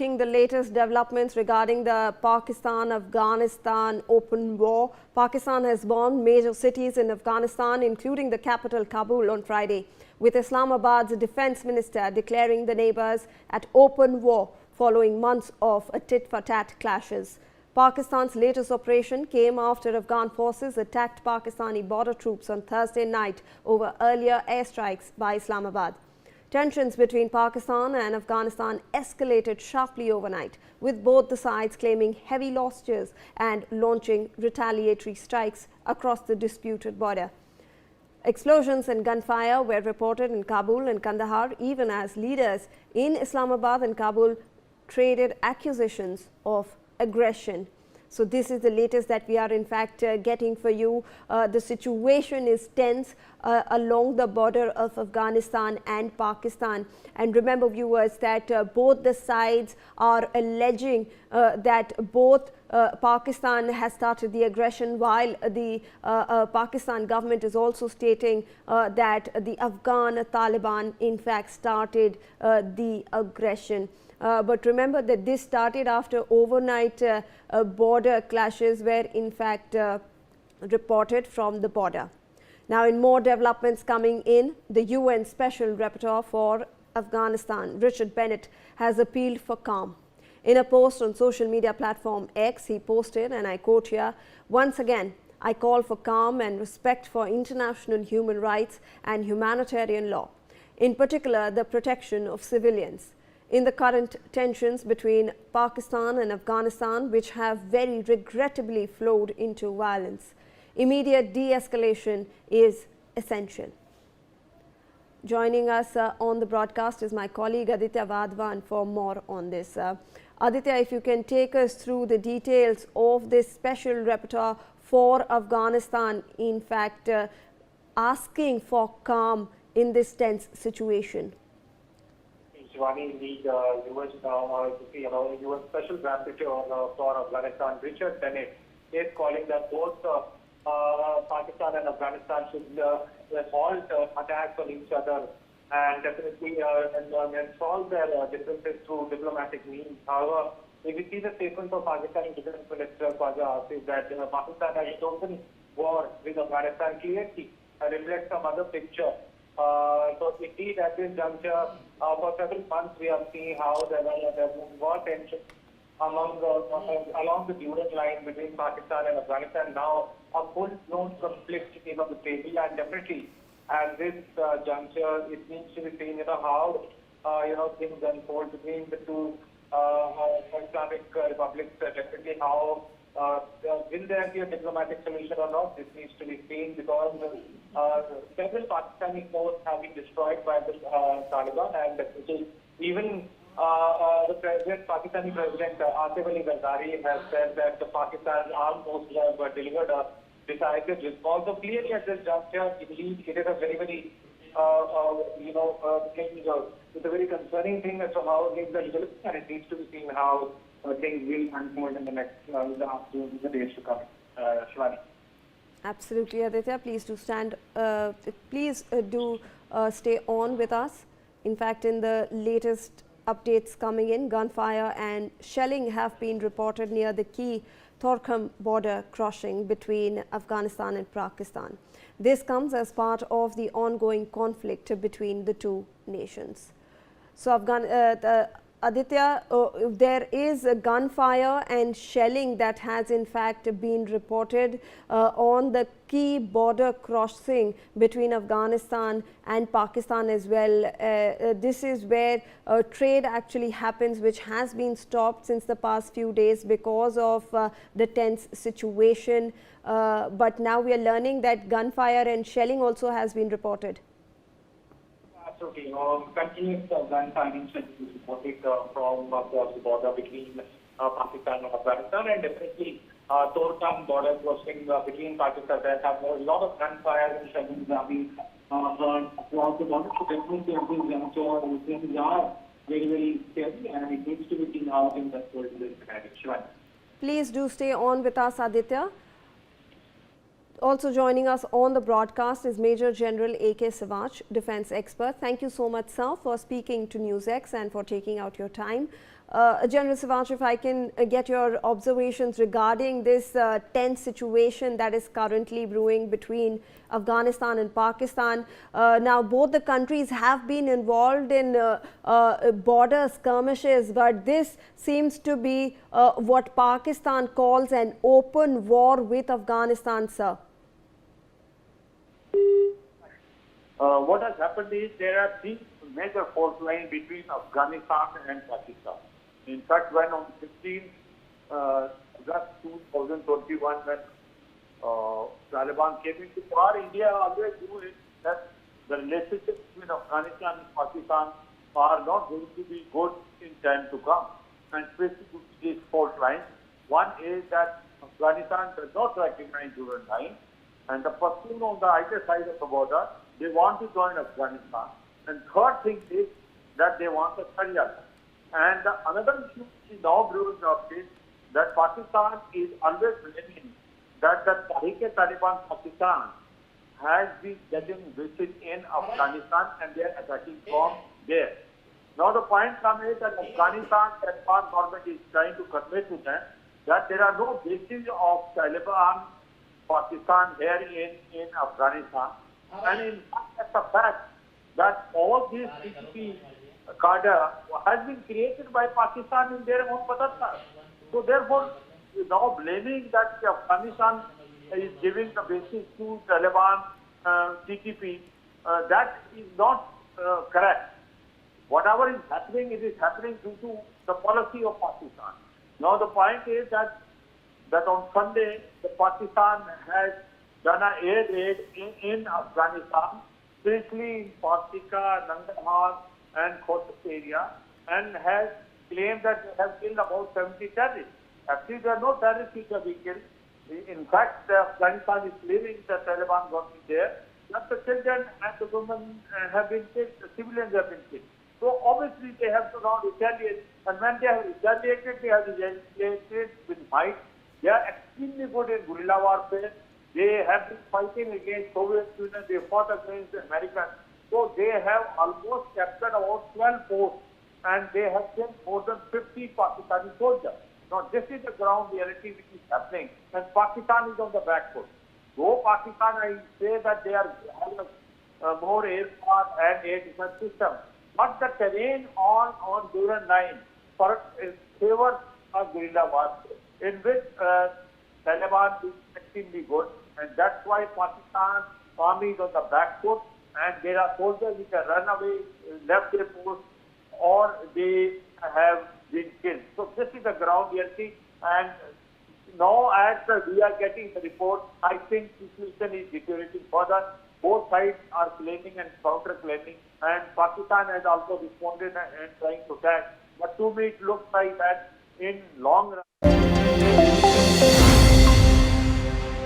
The latest developments regarding the Pakistan-Afghanistan open war. Pakistan has bombed major cities in Afghanistan, including the capital Kabul on Friday, with Islamabad's defense minister declaring the neighbors at open war following months of tit-for-tat clashes. Pakistan's latest operation came after Afghan forces attacked Pakistani border troops on Thursday night over earlier airstrikes by Islamabad. Tensions between Pakistan and Afghanistan escalated sharply overnight, with both the sides claiming heavy losses and launching retaliatory strikes across the disputed border. Explosions and gunfire were reported in Kabul and Kandahar, even as leaders in Islamabad and Kabul traded accusations of aggression. So this is the latest that we are in fact getting for you. The situation is tense along the border of Afghanistan and Pakistan. And remember, viewers, that both the sides are alleging that both Pakistan has started the aggression, while the Pakistan government is also stating that the Afghan Taliban in fact started the aggression. But remember that this started after overnight border clashes were in fact reported from the border. Now, in more developments coming in, the UN Special Rapporteur for Afghanistan, Richard Bennett, has appealed for calm. In a post on social media platform X, he posted, and I quote here, "Once again, I call for calm and respect for international human rights and humanitarian law, in particular the protection of civilians. In the current tensions between Pakistan and Afghanistan, which have very regrettably flowed into violence, immediate de-escalation is essential." Joining us on the broadcast is my colleague Aditya Vadvan for more on this. Aditya, if you can take us through the details of this special rapporteur for Afghanistan, in fact asking for calm in this tense situation. Indeed, US Special Rapporteur for Afghanistan, Richard Bennett, is calling that both Pakistan and Afghanistan should halt attacks on each other and definitely and solve their differences through diplomatic means. However, if we see the statement of Pakistani Defense Minister Khwaja Asif that Pakistan has an open war with Afghanistan clearly reflects some other picture. So indeed, at this juncture, for several months, we have seen how there was tension along the Durand line between Pakistan and Afghanistan. Now, a full-blown conflict is on the table, and definitely, at this juncture, it needs to be seen, how things unfold between the two Islamic republics. Definitely, how will there be a diplomatic solution or not? This needs to be seen, because several Pakistani forts have been destroyed by the Taliban, and even the Pakistani President Asif Ali Zardari has said that the Pakistan's armed forces have delivered a decisive response. So clearly, at this juncture, indeed, it is a very, very it's a very concerning thing as to how things are developing, and it needs to be seen how things will unfold in the next the days to come. Shivani. Absolutely, Aditya. Please do stay on with us. In fact, in the latest updates coming in, gunfire and shelling have been reported near the key Torkham border crossing between Afghanistan and Pakistan. This comes as part of the ongoing conflict between the two nations. So, Aditya, there is a gunfire and shelling that has in fact been reported on the key border crossing between Afghanistan and Pakistan as well. This is where trade actually happens, which has been stopped since the past few days because of the tense situation. But now we are learning that gunfire and shelling also has been reported. Absolutely. Continuous gun firing is reported from across the border between Pakistan and Afghanistan, and definitely Torkham border crossing between Pakistan. There have a lot of gunfire and shelling have been heard across the border. So definitely, things are very, very scary, and it needs to be seen how things unfold in this scenario. Please do stay on with us, Aditya. Also joining us on the broadcast is Major General A.K. Savach, defense expert. Thank you so much, sir, for speaking to NewsX and for taking out your time. General Sivansh, if I can get your observations regarding this tense situation that is currently brewing between Afghanistan and Pakistan. Now, both the countries have been involved in border skirmishes, but this seems to be what Pakistan calls an open war with Afghanistan, sir. What has happened is there are three major fault lines between Afghanistan and Pakistan. In fact, when on 15 August 2021, when Taliban came into power, India always knew that the relationships between Afghanistan and Pakistan are not going to be good in time to come. And specifically these fault lines. One is that Afghanistan does not recognize Duran Line, and the platoon on the either side of the border, they want to join Afghanistan. And third thing is that they want the Sharia. And another issue which is now brewing up is that Pakistan is always blaming that the Taliban Pakistan has been getting visits in Afghanistan and they are attacking from there. Now the point comes is that Afghanistan Taliban government is trying to convey to them that there are no bases of Taliban Pakistan here in Afghanistan. And in fact, that's a fact that all these PPP cadre has been created by Pakistan in their own Patatta. So therefore, now blaming that Afghanistan is giving the basis to Taliban TTP, that is not correct. Whatever is happening, it is happening due to the policy of Pakistan. Now the point is that on Sunday, the Pakistan has done an air raid in Afghanistan, especially in Pastika, Nangarhar and Khost area, and has claimed that they have killed about 70 terrorists. Actually, there are no terrorists which have been killed. In fact, Afghanistan is claiming the Taliban government there, that the children and the women have been killed, the civilians have been killed. So obviously they have to now retaliate, and when they have retaliated, they have retaliated with might. They are extremely good in guerrilla warfare. They have been fighting against Soviet Union, they fought against the Americans. So they have almost captured about 12 forts, and they have killed more than 50 Pakistani soldiers. Now this is the ground reality which is happening, and Pakistan is on the back foot. Though Pakistan, I say that they are having more aircraft and air defense system, but the terrain on Duran Line favors a guerrilla warfare, in which Taliban is extremely good, and that's why Pakistan army is on the back foot, and there are soldiers which have run away, left their post, or they have been killed. So this is the ground reality, and now as we are getting the report, I think situation is deteriorating further. Both sides are claiming and counter-claiming, and Pakistan has also responded and trying to attack. But to me, it looks like that in long run.